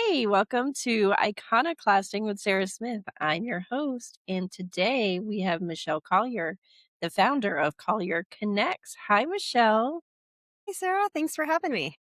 Hey, welcome to Iconoclasting with Sarah Smith. I'm your host, and today we have Michelle Collier, the founder of Collier Connects. Hi, Michelle. Hey, Sarah. Thanks for having me.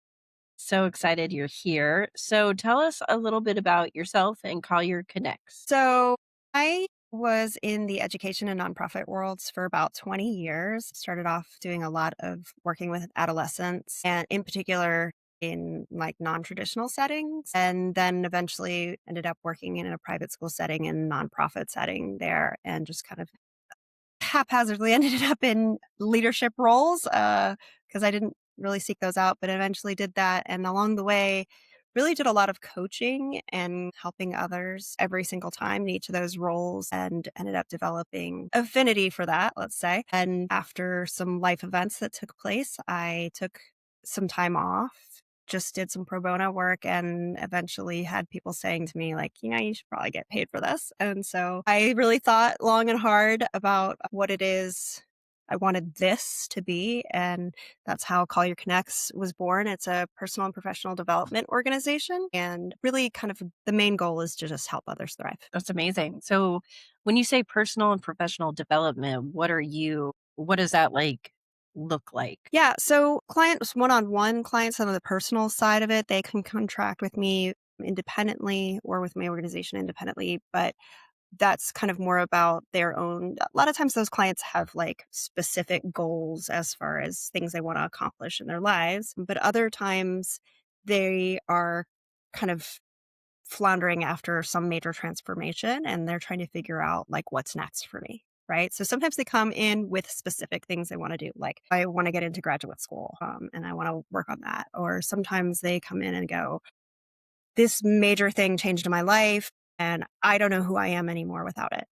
So excited you're here. So tell us a little bit about yourself and Collier Connects. So, I was in the education and nonprofit worlds for about 20 years. Started off doing a lot of working with adolescents and, in particular, in like non-traditional settings, and then eventually ended up working in a private school setting and nonprofit setting there, and just kind of haphazardly ended up in leadership roles because I didn't really seek those out, but eventually did that. And along the way, really did a lot of coaching and helping others every single time in each of those roles, and ended up developing affinity for that, let's say. And after some life events that took place, I took some time off, just did some pro bono work, and eventually had people saying to me, like, you should probably get paid for this. And so I really thought long and hard about what it is I wanted this to be. And that's how Collier Connects was born. It's a personal and professional development organization. And really, kind of the main goal is to just help others thrive. That's amazing. So when you say personal and professional development, what does that look like? Yeah. So clients, one on one clients on the personal side of it, they can contract with me independently or with my organization independently. But that's kind of more about their own. A lot of times those clients have like specific goals as far as things they want to accomplish in their lives. But other times they are kind of floundering after some major transformation, and they're trying to figure out like what's next for me. Right. So sometimes they come in with specific things they want to do. Like, I want to get into graduate school, and I want to work on that. Or sometimes they come in and go, this major thing changed in my life, and I don't know who I am anymore without it,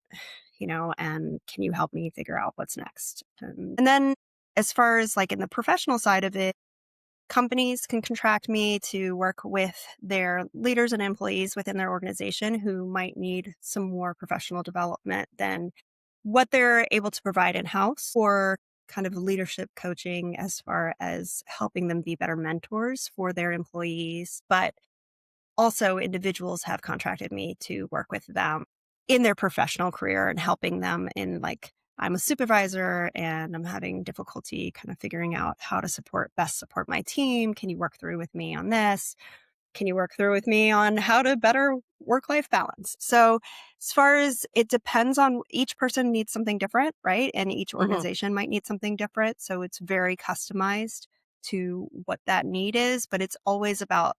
and can you help me figure out what's next? And then as far as like in the professional side of it, companies can contract me to work with their leaders and employees within their organization who might need some more professional development than what they're able to provide in-house, or kind of leadership coaching as far as helping them be better mentors for their employees. But also, individuals have contracted me to work with them in their professional career and helping them in, like, I'm a supervisor and I'm having difficulty kind of figuring out how to best support my team. Can you work through with me on this? Can you work through with me on how to better work-life balance? So as far as, it depends on, each person needs something different, right? And each Hmm. organization might need something different. So it's very customized to what that need is, but it's always about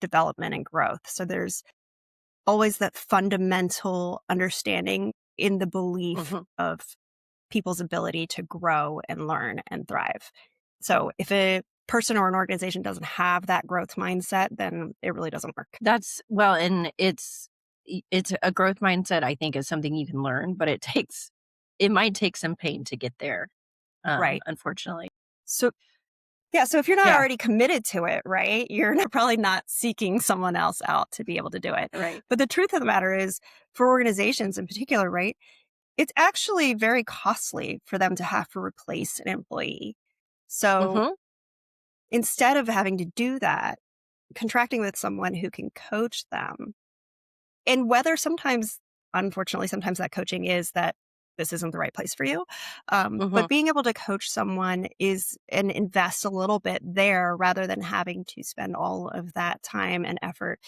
development and growth. So there's always that fundamental understanding in the belief Hmm. of people's ability to grow and learn and thrive. So if a person or an organization doesn't have that growth mindset, then it really doesn't work. And it's a growth mindset, I think, is something you can learn, but it might take some pain to get there, Right. unfortunately. So yeah, so if you're not Yeah, already committed to it, right, you're probably not seeking someone else out to be able to do it. right. But the truth of the matter is, for organizations in particular, right, it's actually very costly for them to have to replace an employee. So Mhm, instead of having to do that, contracting with someone who can coach them, and whether sometimes, unfortunately, sometimes that coaching is that this isn't the right place for you. mhm, But being able to coach someone is, and invest a little bit there rather than having to spend all of that time and effort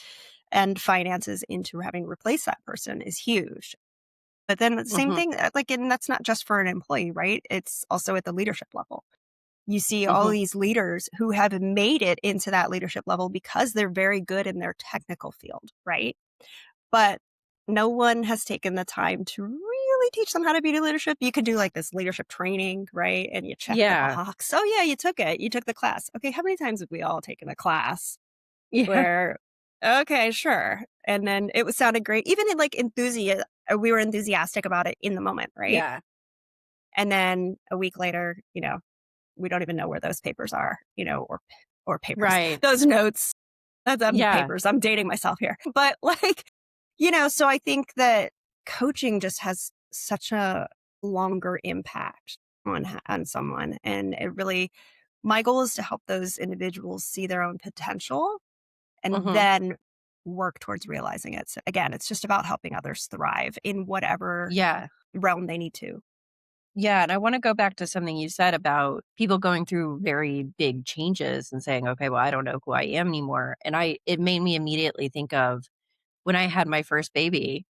and finances into having to replace that person, is huge. But then the same mhm, thing, like, and that's not just for an employee, right? It's also at the leadership level. You see all mhm. these leaders who have made it into that leadership level because they're very good in their technical field, right? But no one has taken the time to really teach them how to be leadership. You could do like this leadership training, right? And you check the Yeah, box. Oh, yeah, you took it. You took the class. Okay, how many times have we all taken a class yeah, where, okay, sure. And then it was sounded great. Even in like we were enthusiastic about it in the moment, right? yeah, And then a week later, we don't even know where those papers are, or papers, right. those notes. That's Yeah, papers. I'm dating myself here. But like, so I think that coaching just has such a longer impact on someone. And it really, my goal is to help those individuals see their own potential, and mhm, then work towards realizing it. So again, it's just about helping others thrive in whatever Yeah. realm they need to. Yeah, and I wanna go back to something you said about people going through very big changes and saying, "Okay, well, I don't know who I am anymore." And I it made me immediately think of when I had my first baby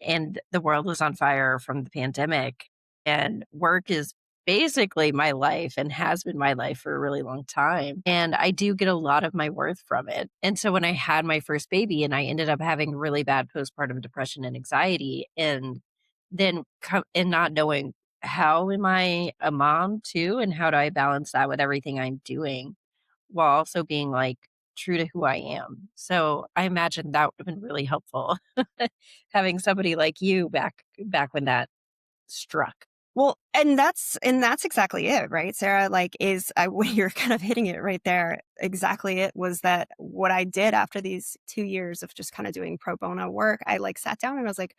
and the world was on fire from the pandemic, and work is basically my life and has been my life for a really long time, and I do get a lot of my worth from it. And so when I had my first baby and I ended up having really bad postpartum depression and anxiety, and then and not knowing how am I a mom too, and how do I balance that with everything I'm doing while also being, like, true to who I am. So, I imagine that would have been really helpful having somebody like you back when that struck. Well, and that's exactly it, right, Sarah? Like, is I you're kind of hitting it right there. Exactly, it was that what I did after these 2 years of just kind of doing pro bono work. I like sat down and I was like,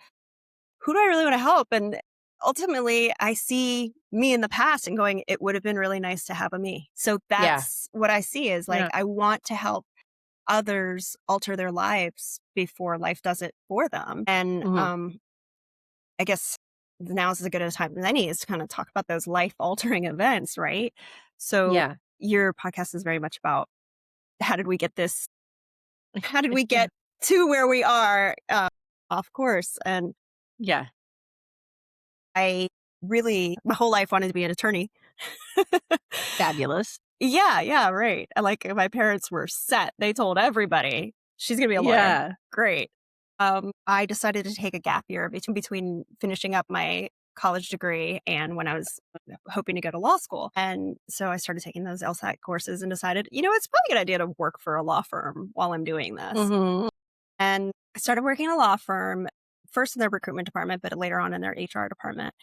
who do I really want to help? And ultimately, I see me in the past and going, it would have been really nice to have a me. So Yeah, that's what I see is like yeah, I want to help others alter their lives before life does it for them. And mhm, I guess now is as good a time as any is to kind of talk about those life altering events, right? So yeah, your podcast is very much about how did we get this? How did we yeah, get to where we are off course? And yeah, I really, my whole life wanted to be an attorney. fabulous. Yeah, yeah, right. Like my parents were set. They told everybody she's going to be a lawyer. Yeah, Great. I decided to take a gap year between finishing up my college degree and when I was hoping to go to law school. And so I started taking those LSAT courses and decided, it's probably a good idea to work for a law firm while I'm doing this. mhm, And I started working in a law firm, first in their recruitment department, but later on in their HR department.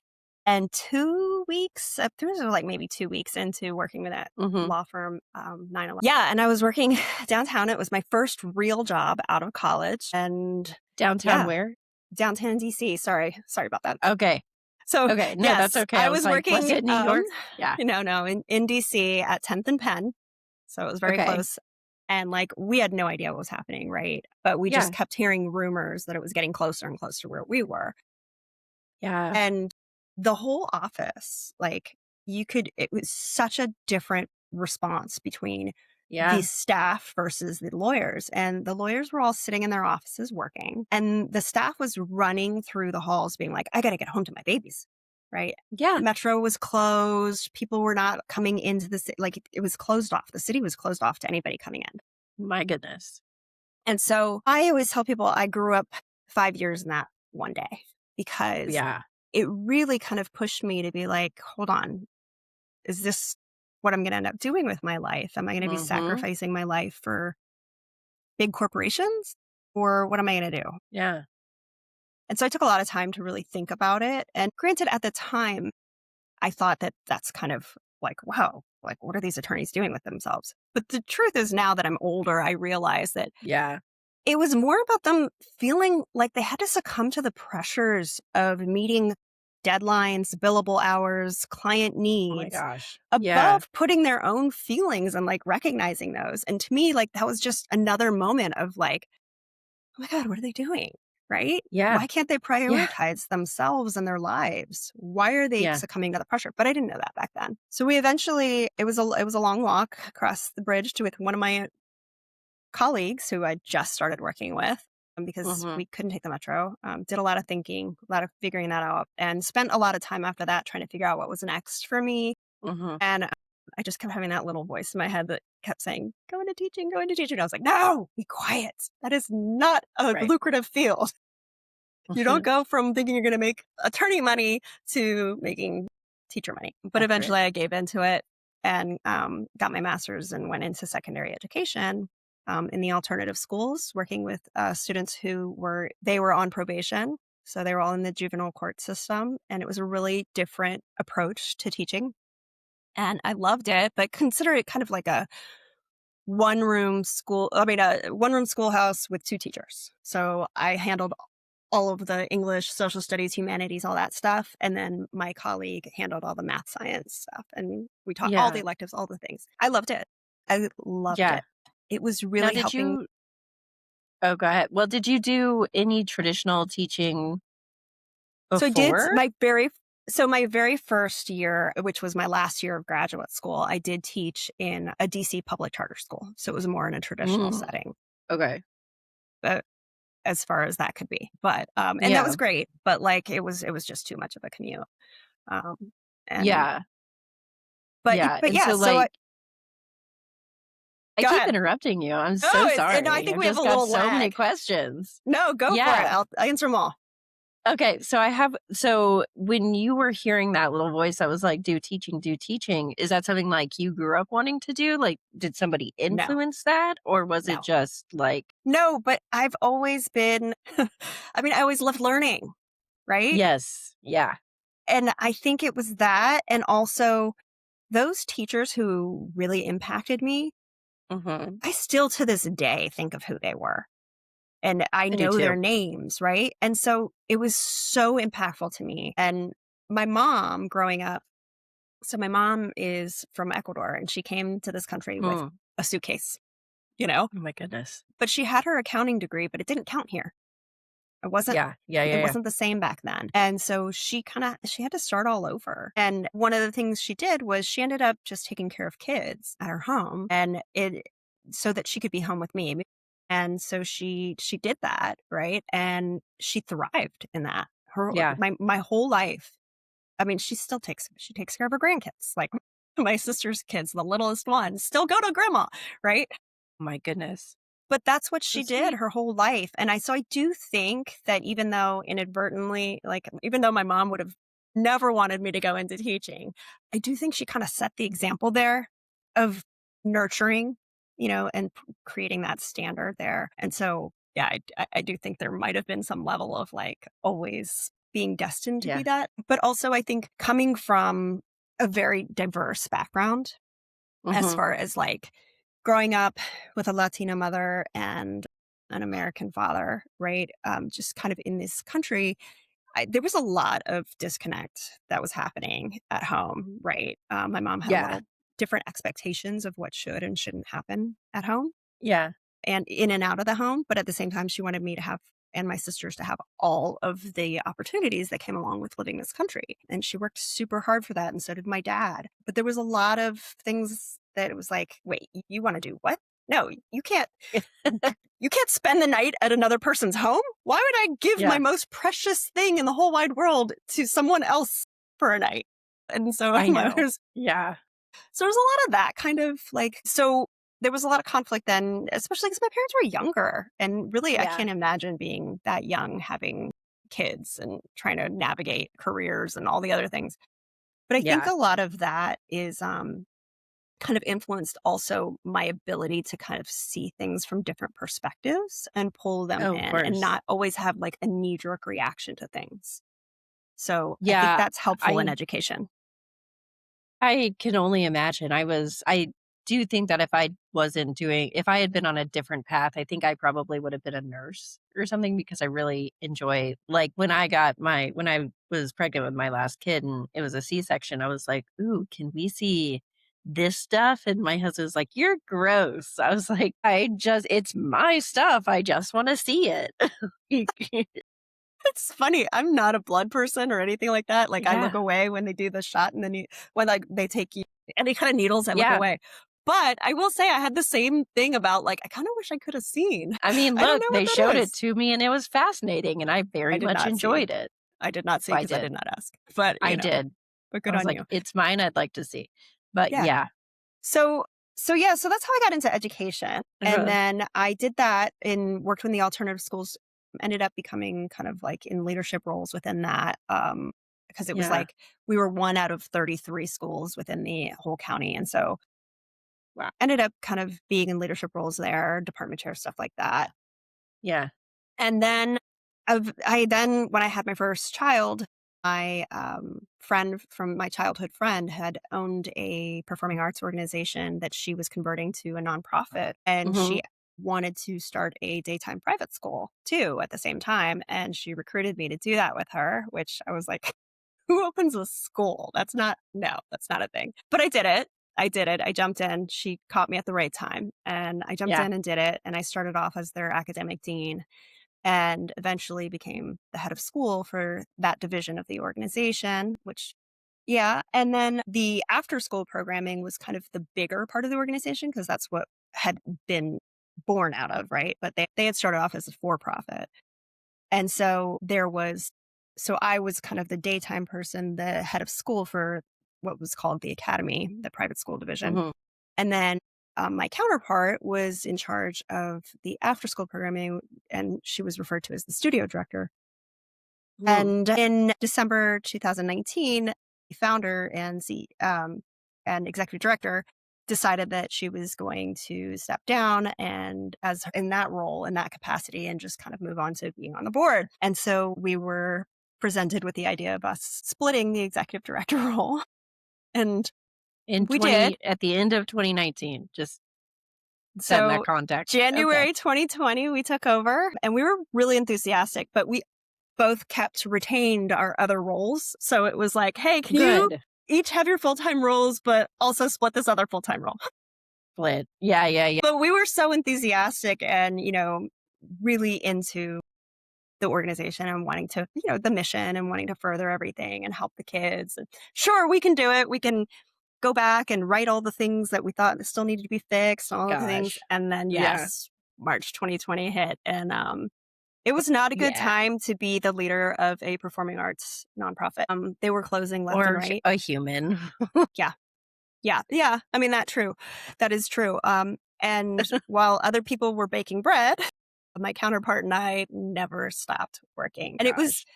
And 2 weeks, there was like maybe 2 weeks into working with that mhm. law firm, 9/11. Yeah, and I was working downtown. It was my first real job out of college, and Downtown yeah, where? downtown DC. Sorry about that. Okay, So okay, no, that's yes, okay. I I was was like, was working, it New York? Yeah, no, in DC at 10th and Penn, so it was very okay, close. And like we had no idea what was happening, right? But we just yeah, kept hearing rumors that it was getting closer and closer to where we were. yeah, And the whole office, like it was such a different response between the yeah, staff versus the lawyers. And the lawyers were all sitting in their offices working, and the staff was running through the halls being like, I got to get home to my babies. Right. yeah, Metro was closed. People were not coming into the city. Like it was closed off. The city was closed off to anybody coming in. my goodness. And so I always tell people I grew up 5 years in that one day because Yeah, it really kind of pushed me to be like, hold on, is this what I'm going to end up doing with my life? Am I going to be mhm, sacrificing my life for big corporations or what am I going to do? yeah, And so I took a lot of time to really think about it. And granted, at the time, I thought that that's kind of like, wow, like what are these attorneys doing with themselves? But the truth is now that I'm older, I realize that yeah. it was more about them feeling like they had to succumb to the pressures of meeting deadlines, billable hours, client Oh my needs gosh. Yeah, above putting their own feelings and like recognizing those. And to me, like that was just another moment of like, oh my God, what are they doing? Right? yeah, Why can't they yeah, prioritize themselves and their lives? Why are they yeah, succumbing to the pressure? But I didn't know that back then. So we eventually it was a long walk across the bridge to with one of my colleagues who I just started working with because mhm, we couldn't take the metro. Did a lot of thinking, a lot of figuring that out, and spent a lot of time after that trying to figure out what was next for me. mhm, And I just kept having that little voice in my head that kept saying, go into teaching, go into teaching. I was like, no, be quiet. That is not a right. lucrative field. You don't Mhm, go from thinking you're going to make attorney money to making teacher money. But accurate. eventually I gave into it and got my master's and went into secondary education in the alternative schools, working with students they were on probation. So they were all in the juvenile court system. And it was a really different approach to teaching. And I loved it, but consider it kind of like a one room schoolhouse with two teachers. So I handled all of the English, social studies, humanities, all that stuff. And then my colleague handled all the math science stuff. And we taught all the Yeah, electives, all the things. I loved it. I loved yeah. it. It was Now really helping. Oh, go ahead. Well, did you do any traditional teaching So I did before? my very first year, which was my last year of graduate school, I did teach in a DC public charter school. So it was more in a traditional Mm, setting, okay. uh, as far as that could be. But and that Yeah. was great, but like it was just too much of a commute. Um and Yeah. but Yeah. but And yeah, so, so like, I go keep ahead. interrupting you. I'm No, so and I sorry. think I've we have just a got little so many lag. questions. No, go for it. Yeah. I'll answer them all. Okay. So when you were hearing that little voice that was like, do teaching, do teaching, is that something like you grew up wanting to do? Like, did somebody No, influence that? Or was it no. just like, No, but I've always been I mean, I always loved learning, right? yes. Yeah. And I think it was that, and also those teachers who really impacted me, Hmm. I still to this day think of who they were, and I I do know their too. names, right? And so it was so impactful to me. And my mom growing up, so my mom is from Ecuador and she came to this country with Mm. a suitcase, you know, Oh my goodness. but she had her accounting degree, but it didn't count here. It wasn't Yeah. Yeah. it Yeah. Yeah. wasn't the same back then. And so she had to start all over. And one of the things she did was she ended up just taking care of kids at her home and it so that she could be home with me. And so she did that, right? And she thrived in that. Her Yeah. my whole life. I mean, she takes care of her grandkids. Like my sister's kids, the littlest one, still go to grandma, right? My goodness. But that's what So she did sweet. her whole life, and I do think that even though inadvertently like, even though my mom would have never wanted me to go into teaching, I do think she kinda set the example there of nurturing, and creating that standard there, and so, yeah, I do think there might have been some level of, like, always being destined to be Yeah. that, but also I think coming from a very diverse background as Hmm. far as like growing up with a Latina mother and an American father, right? Just kind of in this country, there was a lot of disconnect that was happening at home, right? My mom had a Yeah. little different expectations of what should and shouldn't happen at home Yeah. and in and out of the home. But at the same time, she wanted me to have and my sisters to have all of the opportunities that came along with living this country. And she worked super hard for that. And so did my dad. But there was a lot of things that it was like, wait, you want to do what? No, you can't spend the night at another person's home. Why would I give my Yeah. most precious thing in the whole wide world to someone else for a night? And so I know. Yeah. so there's a lot of that kind of like, so there was a lot of conflict then, especially because my parents were younger. And really, I Yeah. can't imagine being that young, having kids and trying to navigate careers and all the other things. But I think Yeah. a lot of that is kind of influenced also my ability to kind of see things from different perspectives and pull them Oh, of in and course. not always have like a knee jerk reaction to things. So I think Yeah. that's helpful in I education. I can only imagine. I do think that if I had been on a different path, I think I probably would have been a nurse or something because I really enjoy, like, when I was pregnant with my last kid and it was a C-section, I was like, "Ooh, can we see this stuff?" And my husband was like, "You're gross." I was like, it's my stuff. I just want to see it." It's funny, I'm not a blood person or anything like that, like, I look Yeah. away when they do the shot and then when, like, they take you any kind of needles, I look Yeah. away. But I will say I had the same thing about, like, I kinda wish I coulda seen. I mean, I don't look, know what they that showed it is. to me and it was fascinating and I I very did much not see. enjoyed it. I did not see I because I did. did not ask. But, I did. but I good was on like, you. "It's mine, I'd like to see." But Yeah. yeah. So yeah, so that's how I got into education, and Uh-huh. then I did that and worked in the alternative schools, ended up becoming kind of like in leadership roles within that, because it was Yeah. like we were 1 out of 33 schools within the whole county, and so Wow. ended up kind of being in leadership roles there, department chair, stuff like that. Yeah. And then I then when I had my first child, my friend from my childhood friend had owned a performing arts organization that she was converting to a nonprofit, and Mhm. she wanted to start a daytime private school too at the same time, and she recruited me to do that with her, which I was like, who opens a school? That's not a thing. But I did it. I did it. I jumped in. She caught me at the right time, and I jumped Yeah. in and did it, and I started off as their academic dean and eventually became the head of school for that division of the organization, which yeah, and then the after school programming was kind of the bigger part of the organization because that's what had been born out of, right? But they had started off as a for profit. And so I was kind of the daytime person, the head of school for what was called the academy, the private school division. Mhm. And then my counterpart was in charge of the after school programming, and she was referred to as the studio director. Mhm. And in December 2019, the founder and executive director decided that she was going to step down and as in that role, in that capacity, and just kind of move on to being on the board. And so we were presented with the idea of us splitting the executive director role. And In we did. 20 at the end of 2019, just setting that So context. Okay. January 2020, we took over and we were really enthusiastic, but we both kept retained our other roles. So it was like, hey, can you Good. each have your full time roles, but also split this other full time role? Split. Yeah, yeah, yeah. But we were so enthusiastic and, really into the organization and wanting to, the mission and wanting to further everything and help the kids. And sure, we can do it. We can go back and write all the things that we thought still needed to be fixed, all the things. Gosh. And then, Yeah. yes, March 2020 hit. And it was not a good Yeah. time to be the leader of a performing arts nonprofit. They were closing left and Or right. a human. Yeah. Yeah. Yeah. I mean, that is true. And while other people were baking bread, my counterpart and I never stopped working. Gosh.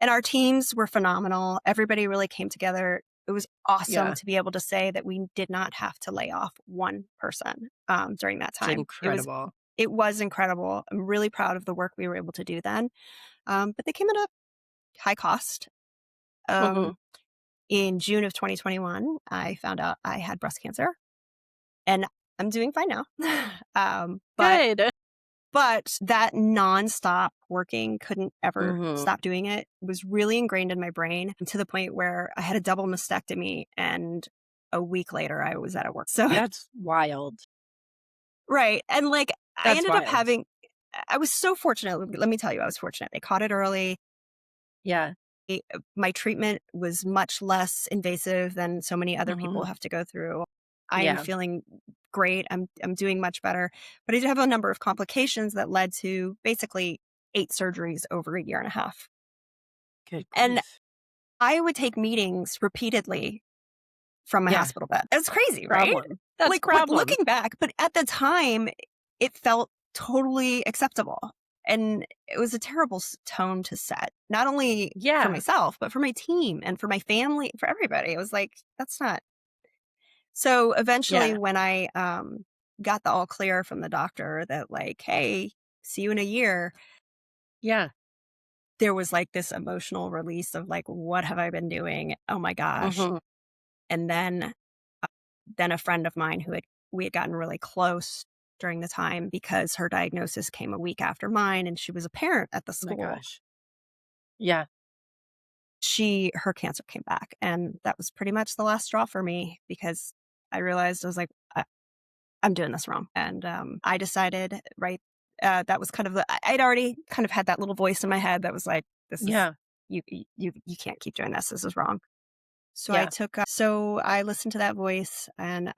And our teams were phenomenal. Everybody really came together. It was awesome Yeah. to be able to say that we did not have to lay off one person during that It's time. incredible. It was incredible. I'm really proud of the work we were able to do then. But they came at a high cost. Um, Mhm. in June of 2021, I found out I had breast cancer, and I'm doing fine now. um, but Good. but that nonstop working, couldn't ever Mhm. stop doing it, was really ingrained in my brain to the point where I had a double mastectomy, and a week later I was out of work. So That's wild. right, and like I That's ended up wild. having. I was so fortunate. Let me tell you, I was fortunate. They caught it early. Yeah. My treatment was much less invasive than so many other people Mhm. have to go through. I am Yeah. feeling great. I'm doing much better, but I did have a number of complications that led to basically 8 surgeries over a year and a half. Good And grief. I would take meetings repeatedly from my Yeah. hospital bed. It's crazy, right? Problem. That's Like problem. looking back, but at the time it felt totally acceptable. And it was a terrible tone to set, not only for Yeah. myself, but for my team and for my family, for everybody. It was like, that's not. So eventually, Yeah. when I got the all clear from the doctor that, like, hey, see you in a year, Yeah. there was like this emotional release of, like, what have I been doing? Oh my gosh. Mhm. And then a friend of mine we had gotten really close during the time because her diagnosis came a week after mine and she was a parent at the Oh my school. gosh. Yeah. Her cancer came back, and that was pretty much the last straw for me because I realized I was like, I'm doing this wrong. And I decided, right, that was kind of I'd already kind of had that little voice in my head that was like, this is, Yeah. you can't keep doing this. This is wrong. Yeah. So I listened to that voice, and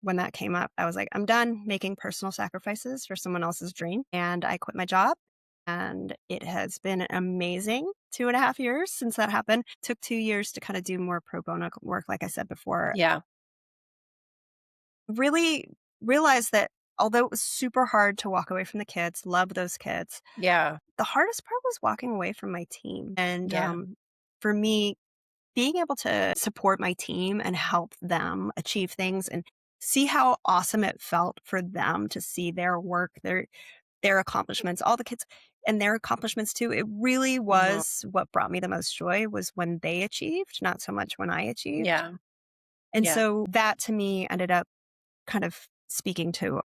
when that came up, I was like, I'm done making personal sacrifices for someone else's dream. And I quit my job. And it has been amazing 2.5 years since that happened. Took 2 years to kind of do more pro bono work, like I said before. Yeah. Really realized that although it was super hard to walk away from the kids, love those kids, Yeah. the hardest part was walking away from my team. And Yeah. for me, being able to support my team and help them achieve things and see how awesome it felt for them to see their work, their accomplishments, all the kids and their accomplishments too. It really Mhm. was what brought me the most joy was when they achieved, not so much when I achieved. Yeah. And Yeah. so that to me ended up kind of speaking to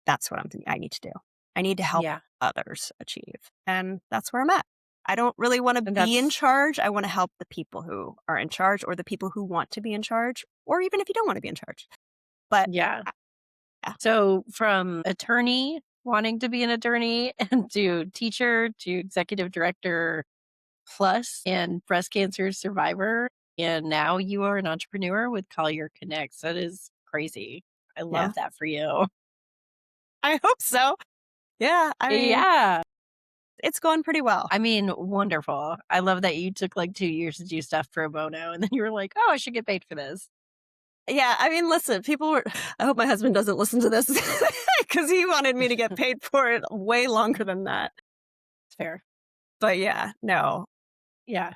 that's what I need to do. I need to help Yeah. others achieve. And that's where I'm at. I don't really want to And be in that's charge. I want to help the people who are in charge or the people who want to be in charge or even if you don't want to be in charge. But Yeah. uh, yeah, So from attorney, wanting to be an attorney, and to teacher, to executive director plus and breast cancer survivor, and now you are an entrepreneur with Collier Connects. That is crazy. I yeah, love that for you. I hope so. Yeah, I mean, Yeah. it's going pretty well. I mean, wonderful. I love that you took, like, 2 years to do stuff pro bono, and then you were like, "Oh, I should get paid for this." Yeah, I mean, listen, people were I hope my husband doesn't listen to this because he wanted me to get paid for it way longer than that. It's fair. But yeah, no, Yeah.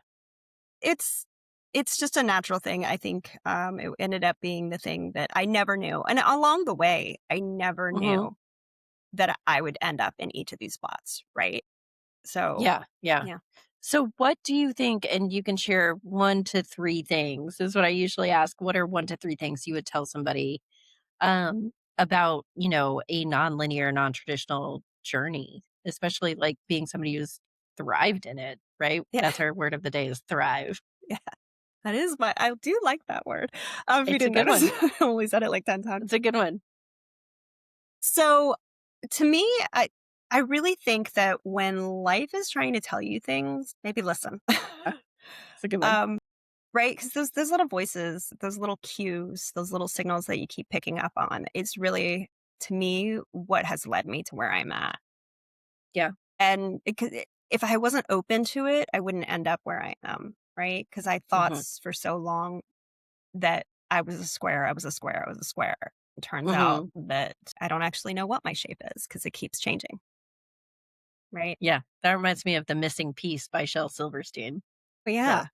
it's it's just a natural thing. I think, it ended up being the thing that I never knew, and along the way, I never Mhm. knew that I would end up in each of these spots, right? So, Yeah, yeah. yeah. So what do you think, and you can share 1 to 3 things, is what I usually ask. What are 1 to 3 things you would tell somebody, about, a nonlinear, non-traditional journey, especially, like, being somebody who's thrived in it, right? Yeah, That's our word of the day is thrive. yeah, that is my I do like that word. If you It's a didn't good notice, one. I only said it like 10 times. It's a good one. So, to me, I really think that when life is trying to tell you things, maybe listen. Yeah, it's a good one. um, right? Because those little voices, those little cues, those little signals that you keep picking up on, it's really, to me, what has led me to where I'm at. Yeah. And if I wasn't open to it, I wouldn't end up where I am, right? Because I thought Mhm. for so long that I was a square, I was a square, I was a square. It turns out Mhm. that I don't actually know what my shape is because it keeps changing, right? Yeah, that reminds me of The Missing Piece by Shel Silverstein. But So, yeah.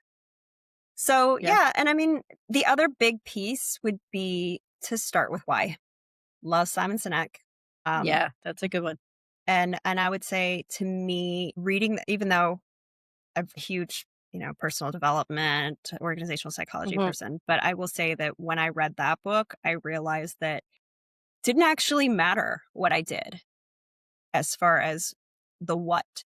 So, yeah. yeah, and I mean, the other big piece would be to start with why. Love Simon Sinek. Um, Yeah, that's a good one. and I would say to me, reading, even though I'm a huge, personal development, organizational psychology Mhm. person, but I will say that when I read that book, I realized that didn't actually matter what I did as far as the what.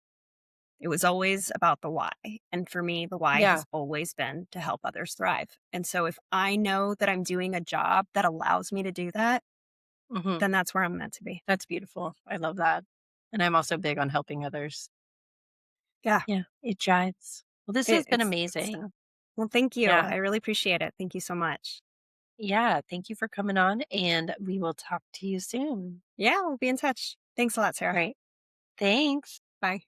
It was always about the why. And for me, the why Yeah. has always been to help others thrive. And so if I know that I'm doing a job that allows me to do that, Mhm. then that's where I'm meant to be. That's beautiful. I love that. And I'm also big on helping others. Yeah. Yeah, it jives. Well, this has been It's good stuff. amazing. Well, thank you. Yeah. I really appreciate it. Thank you so much. Yeah, thank you for coming on, and we will talk to you soon. Yeah, we'll be in touch. Thanks a lot, All Sarah. right. Thanks. Bye.